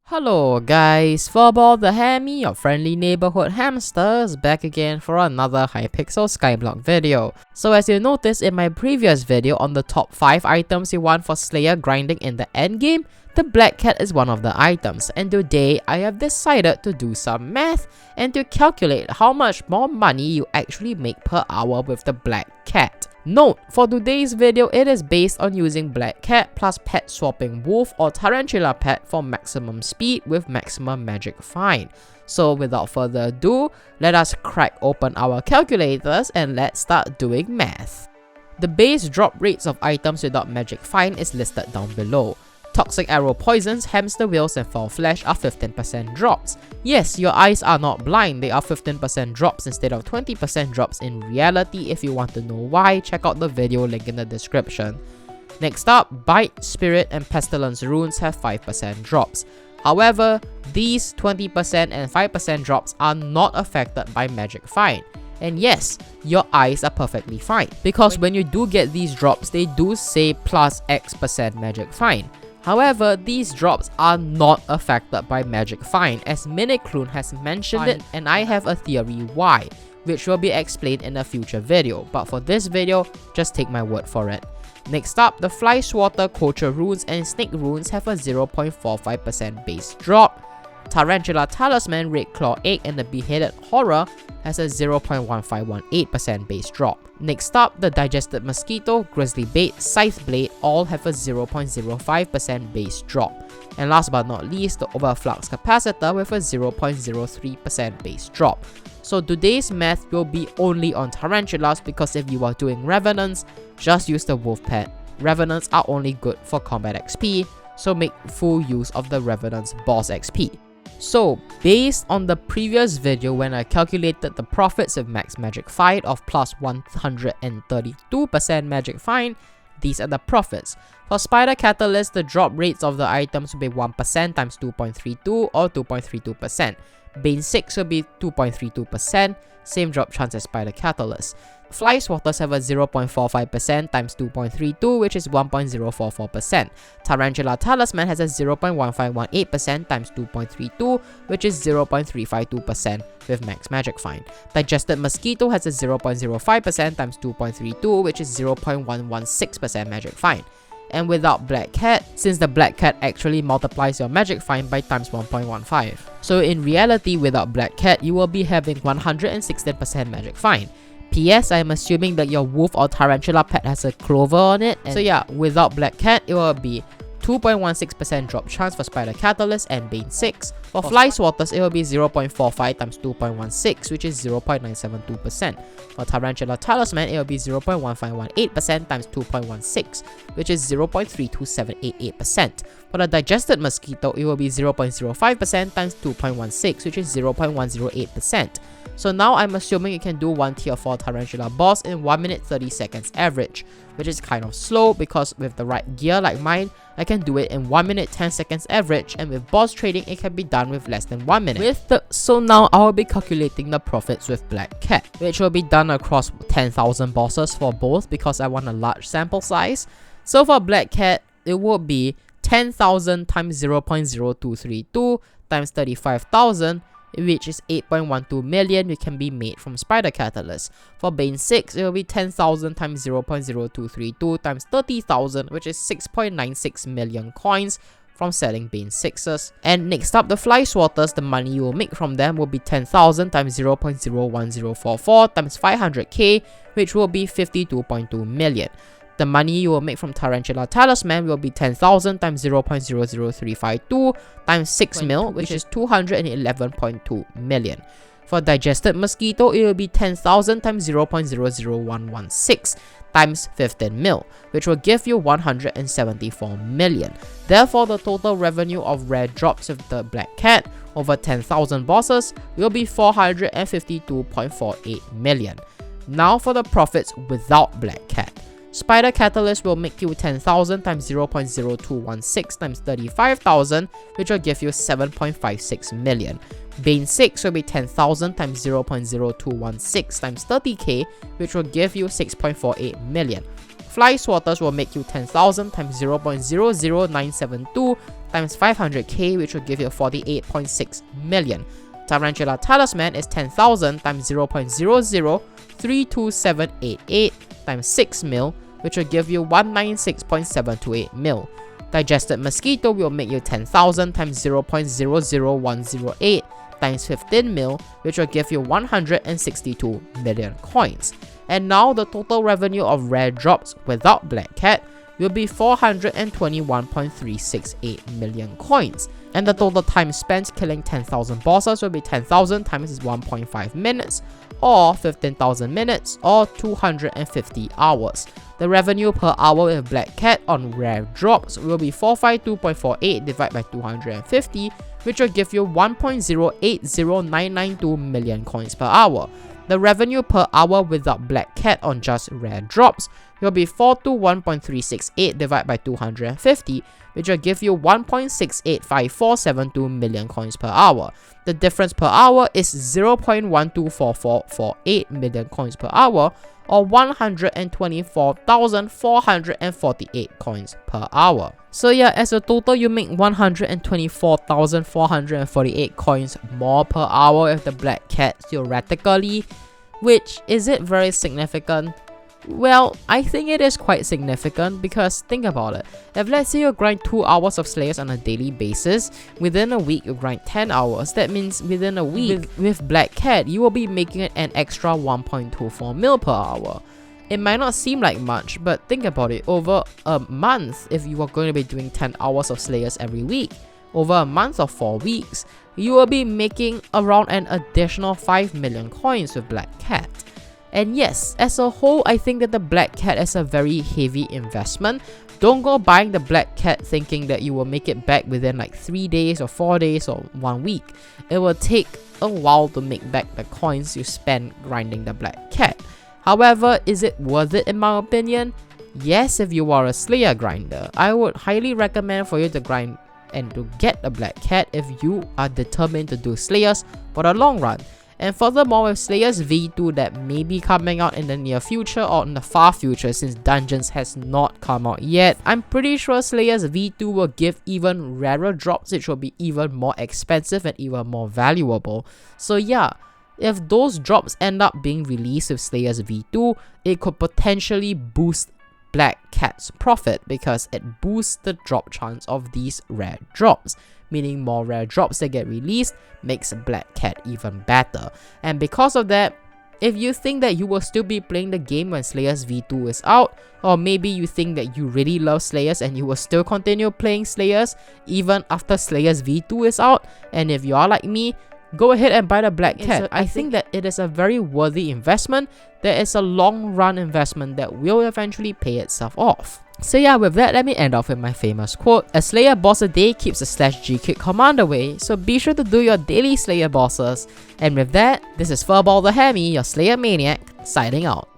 Hello guys, FurballTheHammy, your friendly neighborhood hamster, is back again for another Hypixel Skyblock video. So as you noticed in my previous video on the top 5 items you want for Slayer grinding in the endgame, the Black Cat is one of the items, and today I have decided to do some math and to calculate how much more money you actually make per hour with the Black Cat. Note, for today's video it is based on using Black Cat plus pet swapping wolf or tarantula pet for maximum speed with maximum magic find. So without further ado, let us crack open our calculators and let's start doing math. The base drop rates of items without magic find is listed down below. Toxic arrow poisons, hamster wheels and foul flesh are 15% drops. Yes, your eyes are not blind, they are 15% drops instead of 20% drops in reality. If you want to know why, check out the video link in the description. Next up, bite, spirit and pestilence runes have 5% drops. However, these 20% and 5% drops are not affected by magic find. And yes, your eyes are perfectly fine, because when you do get these drops, they do say plus X% magic find. However, these drops are not affected by magic find, as Miniclune has mentioned it, and I have a theory why, which will be explained in a future video, but for this video, just take my word for it. Next up, the Fly Swatter, Culture runes and Snake runes have a 0.45% base drop. Tarantula Talisman, Red Claw Egg and the Beheaded Horror has a 0.1518% base drop. Next up, the Digested Mosquito, Grizzly Bait, Scythe Blade all have a 0.05% base drop. And last but not least, the Overflux Capacitor with a 0.03% base drop. So today's math will be only on Tarantulas, because if you are doing Revenants, just use the Wolf Pet. Revenants are only good for combat XP, so make full use of the Revenant's boss XP. So, based on the previous video when I calculated the profits of max magic find of plus 132% magic find, these are the profits. For Spider Catalyst, the drop rates of the items will be 1% times 2.32 or 2.32%. Bane 6 will be 2.32%, same drop chance as Spider Catalyst. Fly Swatters have a 0.45% times 2.32, which is 1.044%. Tarantula Talisman has a 0.1518% times 2.32, which is 0.352% with max magic find. Digested Mosquito has a 0.05% times 2.32, which is 0.116% magic find. And without Black Cat, since the Black Cat actually multiplies your magic find by times 1.15. So in reality, without Black Cat, you will be having 116% magic find. PS, I'm assuming that your wolf or tarantula pet has a clover on it. So yeah, without Black Cat, it will be 2.16% drop chance for Spider Catalyst and Bane 6. For Fly Swatters, it will be 0.45 times 2.16, which is 0.972%. For Tarantula Talisman, it will be 0.1518% times 2.16, which is 0.32788%. For the Digested Mosquito, it will be 0.05% times 2.16, which is 0.108%. So now I'm assuming you can do one tier 4 Tarantula boss in 1 minute 30 seconds average, which is kind of slow because with the right gear like mine, I can do it in 1 minute 10 seconds average, and with boss trading it can be done with less than 1 minute. So now I will be calculating the profits with Black Cat, which will be done across 10,000 bosses for both because I want a large sample size. So for Black Cat, it would be 10,000 times 0.0232 times 35,000, which is 8.12 million, which can be made from Spider Catalyst. For Bane 6, it will be 10,000 times 0.0232 times 30,000, which is 6.96 million coins from selling Bane 6s. And next up, the Fly Swatters, the money you will make from them will be 10,000 times 0.01044 times 500k, which will be 52.2 million. The money you will make from Tarantula Talisman will be 10,000 times 0.00352 times 6 mil, which is 211.2 million. For Digested Mosquito, it will be 10,000 times 0.00116 times 15 mil, which will give you 174 million. Therefore, the total revenue of rare drops with the Black Cat over 10,000 bosses will be 452.48 million. Now for the profits without Black Cat. Spider Catalyst will make you 10,000 times 0.0216 times 35,000, which will give you 7.56 million. Bane 6 will be 10,000 times 0.0216 times 30k, which will give you 6.48 million. Fly Swatters will make you 10,000 times 0.00972 times 500k, which will give you 48.6 million. Tarantula Talisman is 10,000 times 0.0032788 times 6 mil, which will give you 196.728 mil. Digested Mosquito will make you 10,000 times 0.00108 times 15 mil, which will give you 162 million coins. And now the total revenue of rare drops without Black Cat will be 421.368 million coins. And the total time spent killing 10,000 bosses will be 10,000 times 1.5 minutes, or 15,000 minutes, or 250 hours. The revenue per hour with Black Cat on rare drops will be 452.48 divided by 250, which will give you 1.080992 million coins per hour. The revenue per hour without Black Cat on just rare drops will be 421.368 divided by 250, which will give you 1.685472 million coins per hour. The difference per hour is 0.124448 million coins per hour, or 124,448 coins per hour. So yeah, as a total you make 124,448 coins more per hour with the Black Cat theoretically, which is it very significant? Well, I think it is quite significant because think about it. If let's say you grind 2 hours of Slayers on a daily basis, within a week you grind 10 hours, that means within a week with Black Cat you will be making an extra 1.24 mil per hour. It might not seem like much, but think about it, over a month, if you are going to be doing 10 hours of Slayers every week, over a month of 4 weeks, you will be making around an additional 5 million coins with Black Cat. And yes, as a whole, I think that the Black Cat is a very heavy investment. Don't go buying the Black Cat thinking that you will make it back within like 3 days or 4 days or 1 week. It will take a while to make back the coins you spend grinding the Black Cat. However, is it worth it in my opinion? Yes, if you are a Slayer grinder. I would highly recommend for you to grind and to get a Black Cat if you are determined to do Slayers for the long run. And furthermore, with Slayers V2 that may be coming out in the near future or in the far future, since Dungeons has not come out yet, I'm pretty sure Slayers V2 will give even rarer drops, which will be even more expensive and even more valuable. So yeah, if those drops end up being released with Slayers V2, it could potentially boost Black Cat's profit because it boosts the drop chance of these rare drops, meaning more rare drops that get released makes Black Cat even better. And because of that, if you think that you will still be playing the game when Slayers V2 is out, or maybe you think that you really love Slayers and you will still continue playing Slayers even after Slayers V2 is out, and if you are like me, go ahead and buy the Black Cat. I think that it is a very worthy investment. There is a long run investment that will eventually pay itself off. So yeah, with that, let me end off with my famous quote. A Slayer boss a day keeps a /G kick command away, so be sure to do your daily Slayer bosses. And with that, this is FurballTheHammy, your Slayer maniac, signing out.